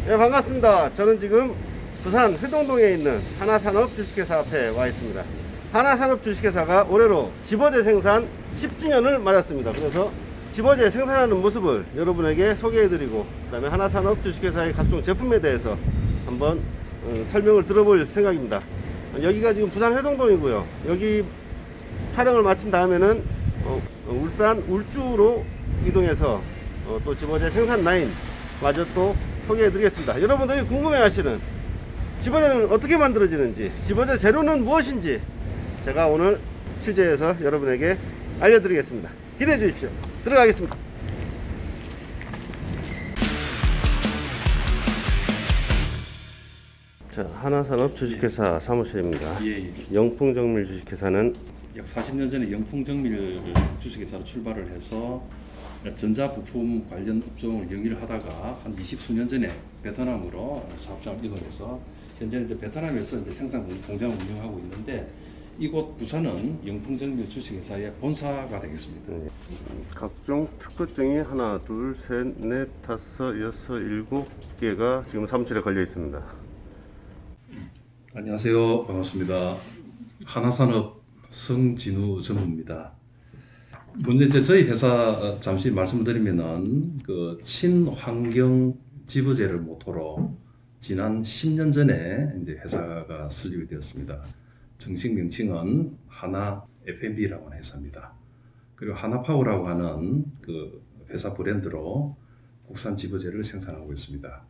네, 반갑습니다. 저는 지금 부산 회동동에 있는 하나산업 주식회사 앞에 와 있습니다. 하나산업 주식회사가 올해로 집어제 생산 10주년을 맞았습니다. 그래서 집어제 생산하는 모습을 여러분에게 소개해드리고, 그 다음에 하나산업 주식회사의 각종 제품에 대해서 한번 설명을 들어볼 생각입니다. 여기가 지금 부산 회동동이고요. 여기 촬영을 마친 다음에는 울산 울주로 이동해서 또 집어제 생산 라인 마저 또 소개해드리겠습니다. 여러분들이 궁금해하시는 집어제는 어떻게 만들어지는지, 집어제 재료는 무엇인지 제가 오늘 취재해서 여러분에게 알려드리겠습니다. 기대해 주십시오. 들어가겠습니다. 자, 하나산업 주식회사 사무실입니다. 예. 영풍정밀 주식회사는 약 40년 전에 영풍정밀 주식회사로 출발을 해서 전자부품 관련 업종을 영위를 하다가 한 20수년 전에 베트남으로 사업장을 이동해서 현재는 이제 베트남에서 이제 생산 공장을 운영하고 있는데, 이곳 부산은 영풍정밀 주식회사의 본사가 되겠습니다. 각종 특허증이 하나, 둘, 셋, 넷, 다섯, 여섯, 일곱 개가 지금 사무실에 걸려 있습니다. 안녕하세요. 반갑습니다. 하나산업 성진우 전무입니다. 먼저 이제 저희 회사 잠시 말씀을 드리면은 그 친환경 집어제를 모토로 지난 10년 전에 이제 회사가 설립이 되었습니다. 정식 명칭은 하나 F&B라고 하는 회사입니다. 그리고 하나파워라고 하는 그 회사 브랜드로 국산 집어제를 생산하고 있습니다.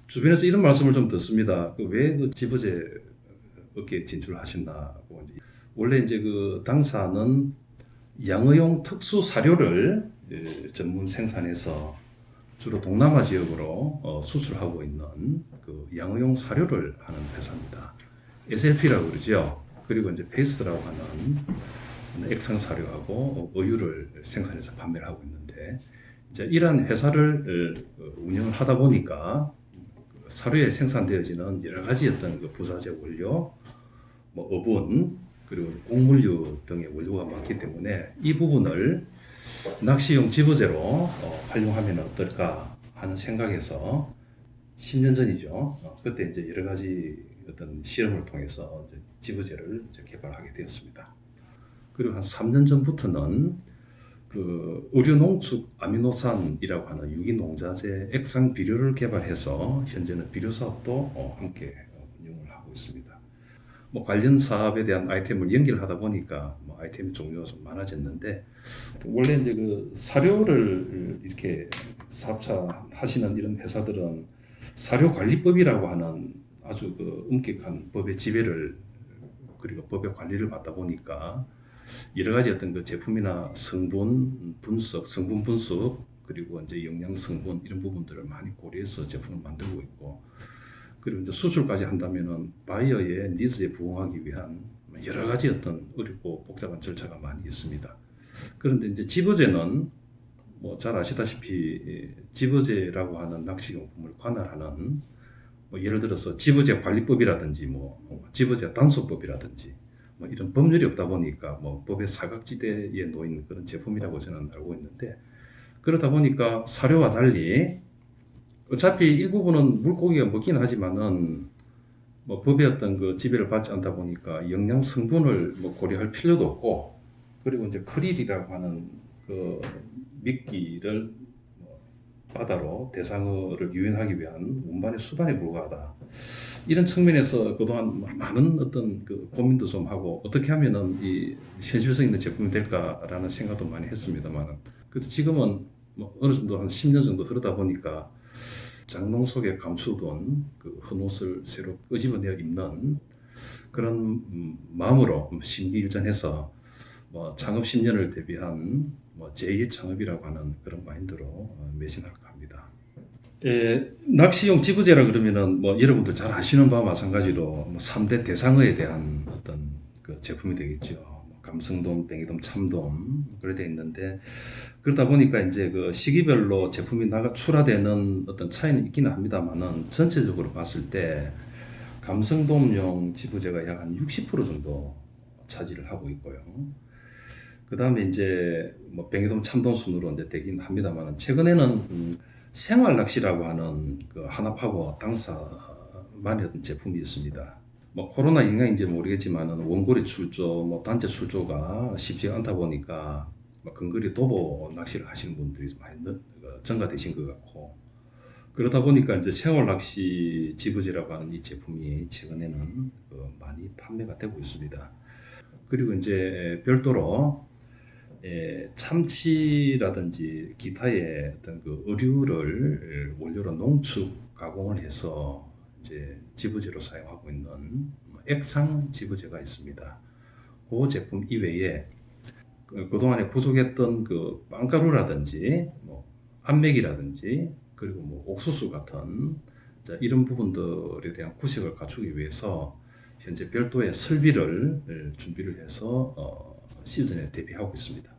주변에서 이런 말씀을 좀 듣습니다. 왜 그 집어제 업계에 진출하셨나고. 원래 이제 그 당사는 양의용 특수 사료를 전문 생산해서 주로 동남아 지역으로 수출하고 있는 그 양의용 사료를 하는 회사입니다. SLP라고 그러죠. 그리고 이제 페이스트라고 하는 액상 사료하고 어유를 생산해서 판매를 하고 있는데, 이제 이러한 회사를 운영을 하다 보니까 사료에 생산되어지는 여러 가지 어떤 그 부자재 원료, 뭐 어분, 그리고 곡물류 등의 원료가 많기 때문에 이 부분을 낚시용 집어제로 활용하면 어떨까 하는 생각에서 10년 전이죠. 그때 이제 여러 가지 어떤 실험을 통해서 이제 집어제를 이제 개발하게 되었습니다. 그리고 한 3년 전부터는 그 의료농축 아미노산이라고 하는 유기농자재 액상 비료를 개발해서 현재는 비료 사업도 함께 운영을 하고 있습니다. 뭐 관련 사업에 대한 아이템을 연결하다 보니까 뭐 아이템의 종류가 좀 많아졌는데, 원래 이제 그 사료를 이렇게 사업차 하시는 이런 회사들은 사료관리법이라고 하는 아주 그 엄격한 법의 지배를, 그리고 법의 관리를 받다 보니까 여러 가지 어떤 그 제품이나 성분 분석, 그리고 이제 영양 성분 이런 부분들을 많이 고려해서 제품을 만들고 있고, 그리고 이제 수출까지 한다면은 바이어의 니즈에 부응하기 위한 여러 가지 어떤 어렵고 복잡한 절차가 많이 있습니다. 그런데 이제 집어제는 뭐 잘 아시다시피 집어제라고 하는 낚시용품을 관할하는 뭐 예를 들어서 집어제 관리법이라든지 뭐 집어제 단속법이라든지 뭐 이런 법률이 없다 보니까 뭐 법의 사각지대에 놓인 그런 제품이라고 저는 알고 있는데, 그러다 보니까 사료와 달리 어차피 일부분은 물고기가 먹긴 하지만은 뭐 법의 어떤 그 지배를 받지 않다 보니까 영양 성분을 뭐 고려할 필요도 없고, 그리고 이제 크릴이라고 하는 그 미끼를 바다로 대상어를 유인하기 위한 운반의 수단에 불과하다. 이런 측면에서 그동안 많은 어떤 그 고민도 좀 하고 어떻게 하면은 이 현실성 있는 제품이 될까라는 생각도 많이 했습니다만, 그래도 지금은 뭐 어느 정도 한 10년 정도 흐르다 보니까 장롱 속에 감추던 그 흑옷을 새로 끄집어내어 입는 그런 마음으로 심기일전해서 뭐 창업 10년을 대비한 뭐 제2의 창업이라고 하는 그런 마인드로 매진할까 합니다. 낚시용 집어제라 그러면은 뭐 여러분들 잘 아시는 바와 마찬가지로 뭐 3대 대상어에 대한 어떤 그 제품이 되겠죠. 감성돔, 뱅이돔, 참돔 그래 돼 있는데, 그러다 보니까 이제 그 시기별로 제품이 나가 출하되는 어떤 차이는 있기는 합니다만은 전체적으로 봤을 때 감성돔용 집어제가 약 한 60% 정도 차지를 하고 있고요. 그 다음에 이제 뭐 뱅이돔, 참돔 순으로 이제 되긴 합니다만은 최근에는 생활 낚시라고 하는 그 하나파워 당사만의 어떤 제품이 있습니다. 뭐 코로나 영향인지 모르겠지만은 원거리 출조, 뭐 단체 출조가 쉽지 않다 보니까 뭐 근거리 도보 낚시를 하시는 분들이 많이 증가되신 것 같고, 그러다 보니까 이제 생활 낚시 지부제라고 하는 이 제품이 최근에는 많이 판매가 되고 있습니다. 그리고 이제 별도로 참치라든지 기타의 어떤 그 의류를 원료로 농축 가공을 해서 이제 지부제로 사용하고 있는 액상 지부제가 있습니다. 그 제품 이외에 그동안에 부족했던 그 빵가루라든지 뭐 암맥이라든지 그리고 뭐 옥수수 같은 이런 부분들에 대한 구색을 갖추기 위해서 현재 별도의 설비를 준비를 해서 시즌에 대비하고 있습니다.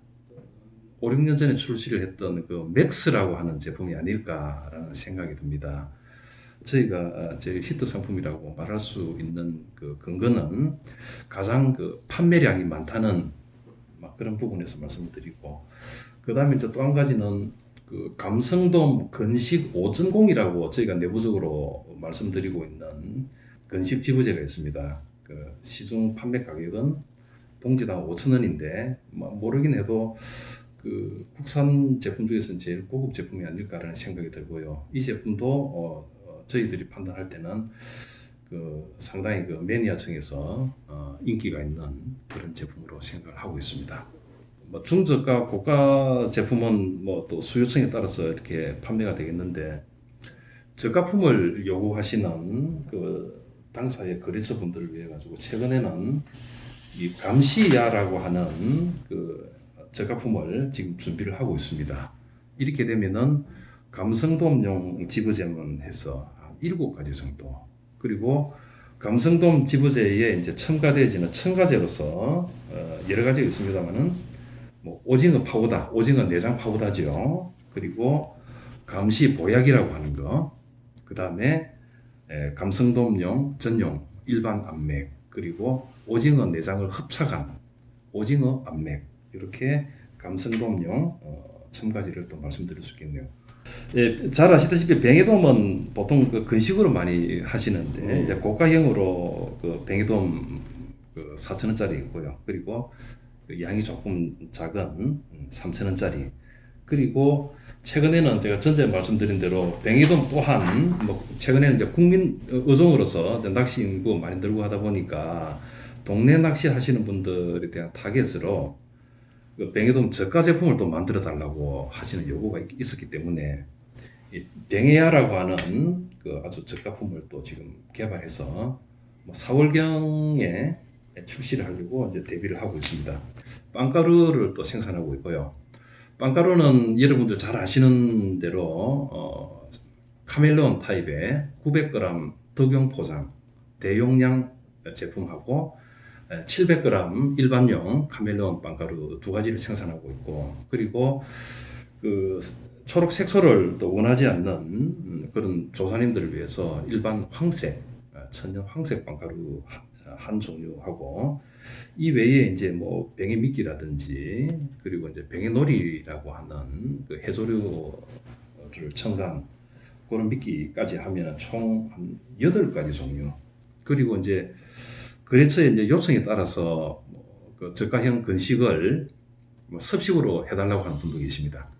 5, 6년 전에 출시를 했던 그 맥스라고 하는 제품이 아닐까라는 생각이 듭니다. 저희가 제일 히트 상품이라고 말할 수 있는 그 근거는 가장 그 판매량이 많다는 그런 부분에서 말씀을 드리고, 그 다음에 이제 또 한 가지는 그 감성돔 건식 오전공이라고 저희가 내부적으로 말씀드리고 있는 건식 지부제가 있습니다. 그 시중 판매 가격은 봉지당 5,000원인데 모르긴 해도 그 국산 제품 중에서는 제일 고급 제품이 아닐까라는 생각이 들고요. 이 제품도 저희들이 판단할 때는 그 상당히 그 매니아층에서 인기가 있는 그런 제품으로 생각을 하고 있습니다. 뭐 중저가 고가 제품은 뭐 또 수요층에 따라서 이렇게 판매가 되겠는데, 저가품을 요구하시는 그 당사의 거래처 분들을 위해 가지고 최근에는 이 감시야라고 하는 그 저가품을 지금 준비를 하고 있습니다. 이렇게 되면은 감성돔용 지부제만 해서 한 7가지 정도, 그리고 감성돔 지부제에 이제 첨가되어지는 첨가제로서 여러 가지가 있습니다만은 뭐 오징어 파우더, 오징어 내장 파우더죠. 그리고 감시 보약이라고 하는 거, 그 다음에 감성돔용 전용 일반 암맥, 그리고 오징어 내장을 흡착한 오징어 암맥, 이렇게 감성돔용 첨가제를 또 말씀드릴 수 있겠네요. 예, 잘 아시다시피 뱅에돔은 보통 그 건식으로 많이 하시는데 이제 고가형으로 그 뱅에돔 그 4,000원짜리 있고요. 그리고 그 양이 조금 작은 3,000원짜리. 그리고 최근에는 제가 전에 말씀드린 대로 뱅에돔 또한 뭐 최근에는 이제 국민 어종으로서 낚시 인구 많이 늘고 하다 보니까 동네 낚시 하시는 분들에 대한 타겟으로 그 뱅에돔 저가 제품을 또 만들어 달라고 하시는 요구가 있었기 때문에 이 뱅에야라고 하는 그 아주 저가품을 또 지금 개발해서 뭐 4월경에 출시를 하려고 이제 대비를 하고 있습니다. 빵가루를 또 생산하고 있고요. 빵가루는 여러분들 잘 아시는 대로 카멜레온 타입의 900g 덕용 포장 대용량 제품하고 700g 일반용 카멜레온 빵가루 두 가지를 생산하고 있고, 그리고 그 초록 색소를 또 원하지 않는 그런 조사님들을 위해서 일반 황색, 천연 황색 빵가루 한 종류하고, 이 외에 이제 뭐 뱅에 미끼라든지 그리고 이제 뱅에 놀이라고 하는 그 해조류를 첨가한 그런 미끼까지 하면 총 한 8가지 종류, 그리고 이제 거래처의 이제 요청에 따라서 그 저가형 건식을 뭐 섭식으로 해달라고 하는 분도 계십니다.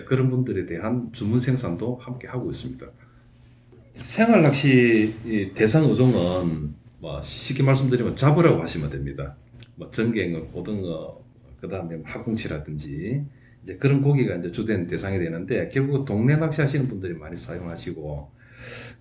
그런 분들에 대한 주문 생산도 함께 하고 있습니다. 생활 낚시 대상 어종은 뭐 쉽게 말씀드리면 잡으라고 하시면 됩니다. 뭐 전갱어, 고등어, 그 다음에 학꽁치라든지 이제 그런 고기가 이제 주된 대상이 되는데, 결국 동네 낚시 하시는 분들이 많이 사용하시고,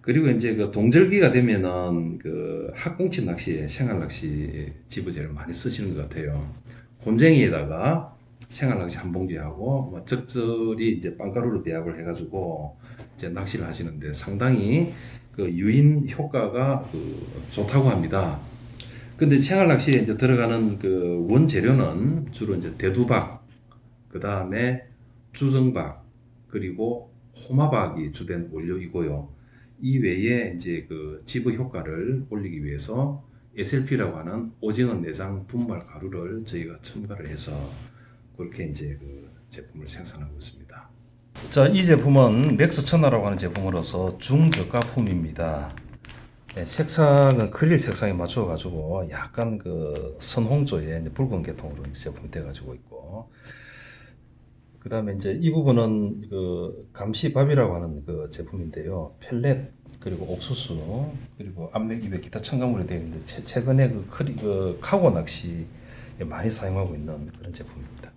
그리고 이제 그 동절기가 되면은 그 학꽁치 낚시에 생활 낚시 지부제를 많이 쓰시는 것 같아요. 곤쟁이에다가 생활 낚시 한 봉지하고 뭐 적절히 이제 빵가루를 배합을 해가지고 이제 낚시를 하시는데 상당히 그 유인 효과가 좋다고 합니다. 근데 생활 낚시에 이제 들어가는 그 원재료는 주로 이제 대두박, 그 다음에 주정박, 그리고 호마박이 주된 원료이고요. 이 외에 이제 그 지부 효과를 올리기 위해서 SLP라고 하는 오징어 내장 분말 가루를 저희가 첨가를 해서 그렇게 이제 그 제품을 생산하고 있습니다. 자, 이 제품은 맥스 천하라고 하는 제품으로서 중저가품입니다. 네, 색상은 크릴 색상에 맞춰 가지고 약간 그 선홍조의 이제 붉은 계통으로 이제 제품이 돼 가지고 있고, 그다음에 이제 이 부분은 그 감시밥이라고 하는 그 제품인데요. 펠렛 그리고 옥수수 그리고 암맥 입에 기타 첨가물이 되어 있는데 최근에 그 카고 낚시에 많이 사용하고 있는 그런 제품입니다.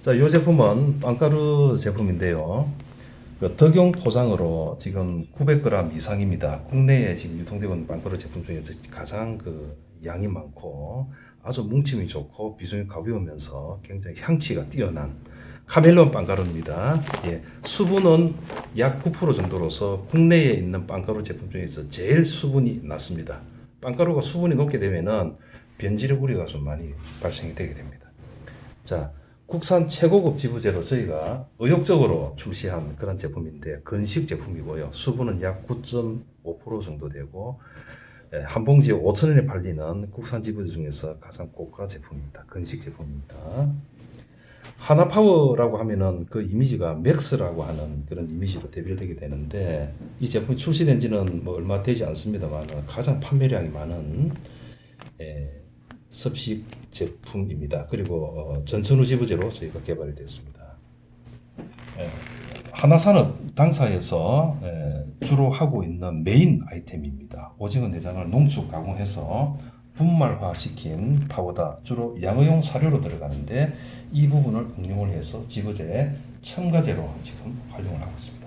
자, 이 제품은 빵가루 제품인데요. 그 덕용 포장으로 지금 900g 이상입니다. 국내에 지금 유통되고 있는 빵가루 제품 중에서 가장 그 양이 많고 아주 뭉침이 좋고 비중이 가벼우면서 굉장히 향취가 뛰어난 카멜론 빵가루입니다. 예, 수분은 약 9% 정도로서 국내에 있는 빵가루 제품 중에서 제일 수분이 낮습니다. 빵가루가 수분이 높게 되면은 변질의 우려가 좀 많이 발생이 되게 됩니다. 자, 국산 최고급 지부제로 저희가 의욕적으로 출시한 그런 제품인데 건식 제품이고요. 수분은 약 9.5% 정도 되고 한 봉지에 5,000원에 팔리는 국산 지부제 중에서 가장 고가 제품입니다. 건식 제품입니다. 하나파워라고 하면은 그 이미지가 맥스라고 하는 그런 이미지로 대별되게 되는데 이 제품이 출시된 지는 뭐 얼마 되지 않습니다만 가장 판매량이 많은 섭식 제품입니다. 그리고 전천후 지부제로 저희가 개발이 되었습니다. 하나산업 당사에서 주로 하고 있는 메인 아이템입니다. 오징어 내장을 농축 가공해서 분말화시킨 파우더, 주로 양어용 사료로 들어가는데 이 부분을 응용을 해서 지부제 첨가제로 지금 활용을 하고 있습니다.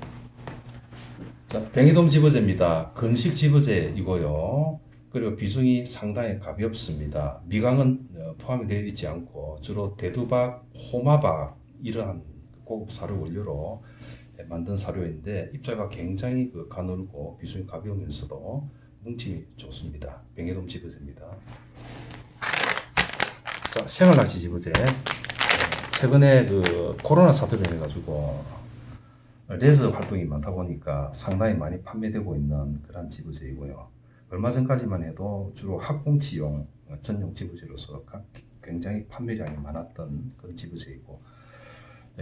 자, 뱅이돔 지부제입니다. 건식 지부제이고요. 그리고 비중이 상당히 가볍습니다. 미강은 포함이 되어 있지 않고 주로 대두박, 호마박 이러한 고급 사료 원료로 만든 사료인데 입자가 굉장히 가늘고 비중이 가벼우면서도 뭉침이 좋습니다. 뱅에돔 지부제입니다. 자, 생활낚시 지부제. 최근에 그 코로나 사태로 인해 가지고 레저 활동이 많다 보니까 상당히 많이 판매되고 있는 그런 지부제이고요. 얼마 전까지만 해도 주로 학꽁치용 전용 지부제로서 굉장히 판매량이 많았던 그런 지부제이고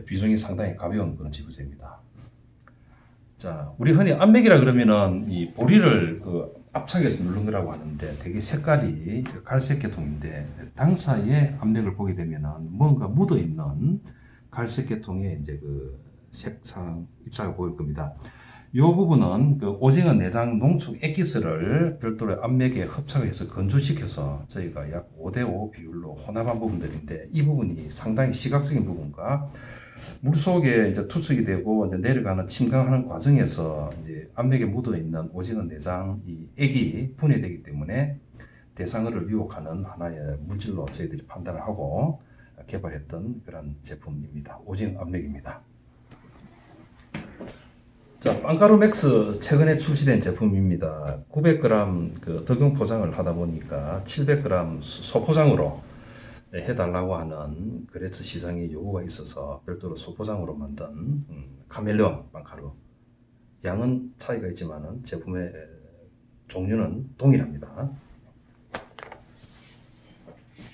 비중이 상당히 가벼운 그런 지부제입니다. 자, 우리 흔히 암맥이라 그러면은 이 보리를 압착해서 누른 거라고 하는데 되게 색깔이 갈색 계통인데 당사의 암맥을 보게 되면은 뭔가 묻어 있는 갈색 계통의 이제 그 색상 입자가 보일 겁니다. 이 부분은 그 오징어 내장 농축 액기스를 별도로 암맥에 흡착해서 건조시켜서 저희가 약 5대5 비율로 혼합한 부분들인데 이 부분이 상당히 시각적인 부분과 물 속에 이제 투척이 되고 이제 내려가는 침강하는 과정에서 이제 암맥에 묻어 있는 오징어 내장 이 액이 분해되기 때문에 대상어를 유혹하는 하나의 물질로 저희들이 판단을 하고 개발했던 그런 제품입니다. 오징어 암맥입니다. 자, 빵가루 맥스 최근에 출시된 제품입니다. 900g 그 덕용 포장을 하다 보니까 700g 소포장으로 해달라고 하는 그레츠 시장의 요구가 있어서 별도로 소포장으로 만든 카멜레온 빵가루. 양은 차이가 있지만은 제품의 종류는 동일합니다.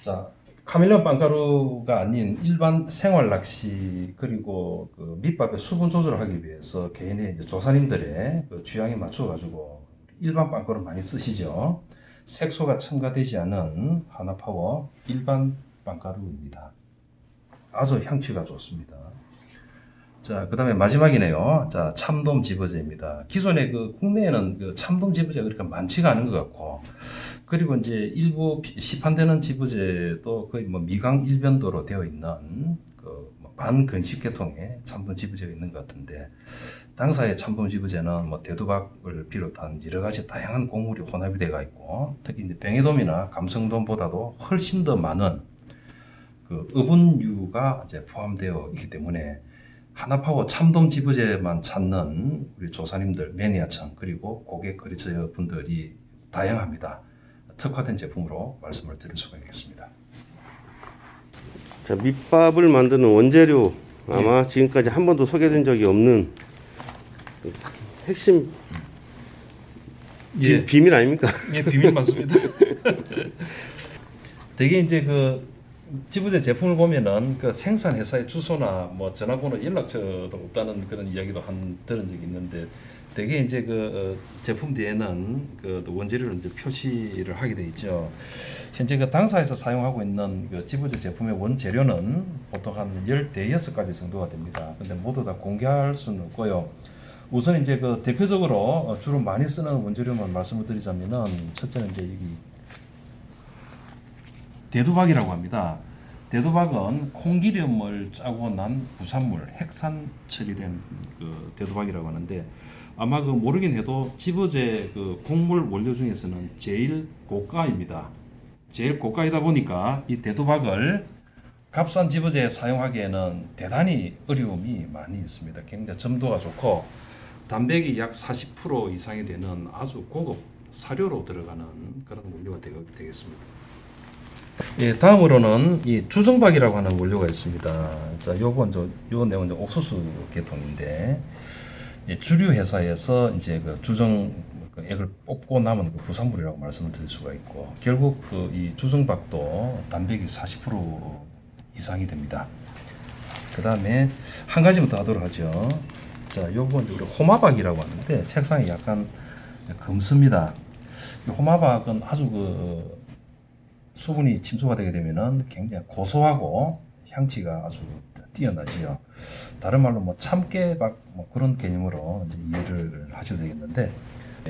자, 카멜레온 빵가루가 아닌 일반 생활 낚시 그리고 그 밑밥의 수분 조절을 하기 위해서 개인의 이제 조사님들의 그 취향에 맞춰 가지고 일반 빵가루 많이 쓰시죠. 색소가 첨가되지 않은 하나파워 일반 빵가루입니다. 아주 향취가 좋습니다. 자, 그 다음에 마지막이네요. 자, 참돔 지부제입니다. 기존에 국내에는 참돔 지부제가 그렇게 많지가 않은 것 같고, 그리고 이제 일부 시판되는 지부제도 거의 미강 일변도로 되어 있는 반건식 계통의 참돔 지부제가 있는 것 같은데, 당사의 참돔 지부제는 대두박을 비롯한 여러 가지 다양한 곡물이 혼합이 되어 있고, 특히 이제 뱅에돔이나 감성돔보다도 훨씬 더 많은 어분류가 이제 포함되어 있기 때문에 하나파워 참돔 지부제만 찾는 우리 조사님들, 매니아층 그리고 고객 거래처 분들이 다양합니다. 특화된 제품으로 말씀을 드릴 수가 있겠습니다. 자, 밑밥을 만드는 원재료 아마 지금까지 한 번도 소개된 적이 없는 핵심 비밀 아닙니까? 예, 비밀 맞습니다. 되게 이제 지부제 제품을 보면은 그 생산 회사의 주소나 뭐 전화번호 연락처도 없다는 그런 이야기도 들은 적이 있는데 대개 이제 그 제품 뒤에는 그 원재료를 이제 표시를 하게 돼 있죠. 현재 그 당사에서 사용하고 있는 그 지부제 제품의 원재료는 보통 한 15가지 정도가 됩니다. 근데 모두 다 공개할 수는 없고요. 우선 이제 그 대표적으로 주로 많이 쓰는 원재료만 말씀을 드리자면은 첫째는 이제 여기 대두박이라고 합니다. 대두박은 콩기름을 짜고 난 부산물, 핵산 처리된 그 대두박이라고 하는데 아마 그 모르긴 해도 지부제 그 곡물 원료 중에서는 제일 고가입니다. 제일 고가이다 보니까 이 대두박을 값싼 지부제에 사용하기에는 대단히 어려움이 많이 있습니다. 굉장히 점도가 좋고 단백이 약 40% 이상이 되는 아주 고급 사료로 들어가는 그런 원료가 되겠습니다. 예, 다음으로는 이 주정박이라고 하는 원료가 있습니다. 자, 요건 요 내용은 이제 옥수수 계통인데 예, 주류 회사에서 이제 그 주정 액을 뽑고 남은 그 부산물이라고 말씀을 드릴 수가 있고 결국 그 이 주정박도 단백이 40% 이상이 됩니다. 그 다음에 한 가지만 더 하도록 하죠. 자, 요건 우리 호마박이라고 하는데 색상이 약간 검습니다. 이 호마박은 아주 그 수분이 침수가 되게 되면은 굉장히 고소하고 향치가 아주 뛰어나지요. 다른 말로 뭐 참깨박 뭐 그런 개념으로 이제 이해를 하셔도 되겠는데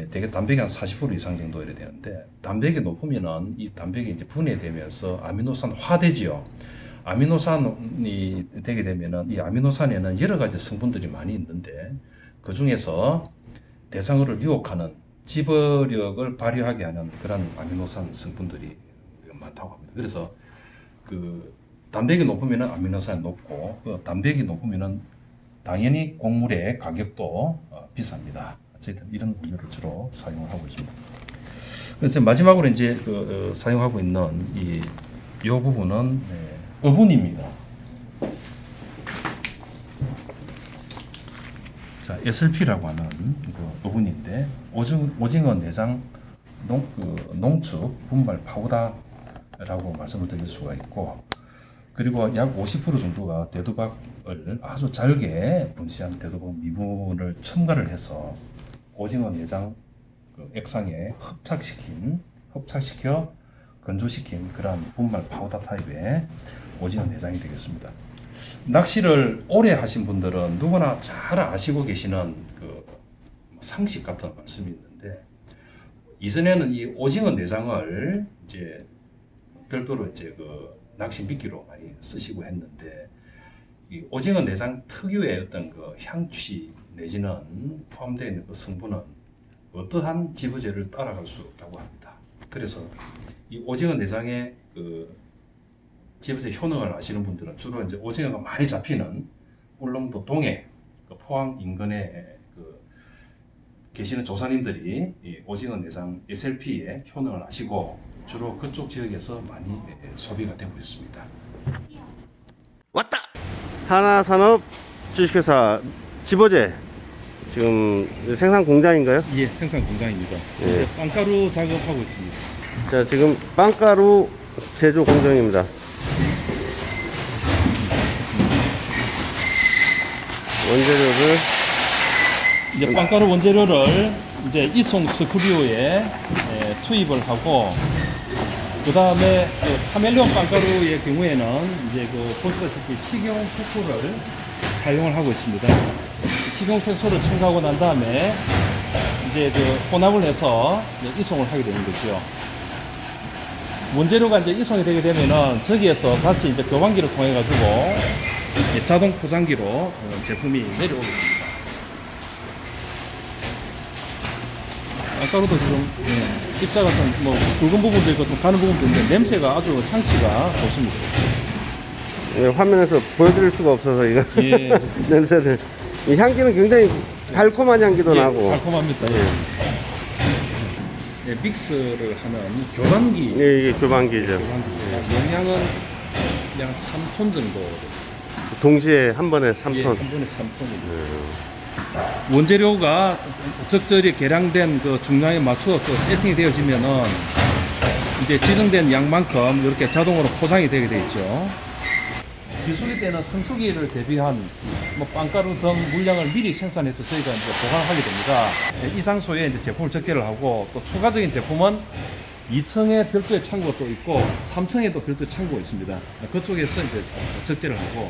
되게 단백이 한 40% 이상 정도 이래 되는데 단백이 높으면은 이 단백이 이제 분해되면서 아미노산화되지요. 아미노산이 되게 되면은 이 아미노산에는 여러 가지 성분들이 많이 있는데 그 중에서 대상어를 유혹하는 집어력을 발휘하게 하는 그런 아미노산 성분들이 많다고 합니다. 그래서 그 단백이 높으면은 아미노산이 높고 그 단백이 높으면은 당연히 곡물의 가격도 비쌉니다. 어쨌든 이런 원료를 주로 사용을 하고 있습니다. 그래서 마지막으로 이제 사용하고 있는 이 부분은 어분입니다. 자, SLP라고 하는 그 어분인데 오징어 내장 농축 분말 파우더라고 말씀을 드릴 수가 있고 그리고 약 50% 정도가 대두박을 아주 잘게 분시한 대두박 미분을 첨가를 해서 오징어 내장 그 액상에 흡착시켜 건조시킨 그런 분말 파우더 타입의 오징어 내장이 되겠습니다. 낚시를 오래 하신 분들은 누구나 잘 아시고 계시는 그 상식 같은 말씀이 있는데 이전에는 이 오징어 내장을 이제 별도로 이제 그 낚시 미끼로 많이 쓰시고 했는데 이 오징어 내장 특유의 어떤 그 향취 내지는 포함되어 있는 그 성분은 어떠한 지부제를 따라갈 수 없다고 합니다. 그래서 이 오징어 내장의 그 지부제 효능을 아시는 분들은 주로 이제 오징어가 많이 잡히는 울릉도 동해 그 포항 인근에 그 계시는 조사님들이 이 오징어 내장 SLP의 효능을 아시고 주로 그쪽 지역에서 많이 소비가 되고 있습니다. 왔다! 하나산업 주식회사 지보제 지금 생산 공장인가요? 예, 생산 공장입니다. 예. 빵가루 작업하고 있습니다. 자, 지금 빵가루 제조 공정입니다. 원재료를 이제 빵가루 원재료를 이제 이송 스크류에 투입을 하고 그 다음에 카멜레온 빵가루의 경우에는 이제 그 보시다시피 식용 색소를 사용을 하고 있습니다. 식용 색소를 첨가하고 난 다음에 이제 그 혼합을 해서 이제 이송을 하게 되는 거죠. 원재료가 이제 이송이 되게 되면은 저기에서 다시 이제 교환기를 통해 가지고 자동 포장기로 제품이 내려오게 됩니다. 빵가루도 지금 입자 같은 뭐 굵은 부분도 있고 좀 가는 부분도 있는데 냄새가 아주 향치가 좋습니다. 예, 화면에서 보여드릴 수가 없어서 이거 예. 냄새를 이 향기는 굉장히 달콤한 향기도 예, 나고 달콤합니다. 예. 예, 믹스를 하는 교환기. 예, 이게 교반기죠. 용량은 약 3톤 정도. 동시에 한 번에 3톤. 예, 한 번에 3톤입니다. 원재료가 적절히 계량된 그 중량에 맞춰서 세팅이 되어지면은 이제 지정된 양만큼 이렇게 자동으로 포장이 되게 되어 있죠. 비수기 때는 성수기를 대비한 뭐 빵가루 등 물량을 미리 생산해서 저희가 이제 보관하게 됩니다. 이 장소에 이제 제품을 적재를 하고 또 추가적인 제품은 2층에 별도의 창고가 또 있고 3층에 또 별도의 창고가 있습니다. 그쪽에서 이제 적재를 하고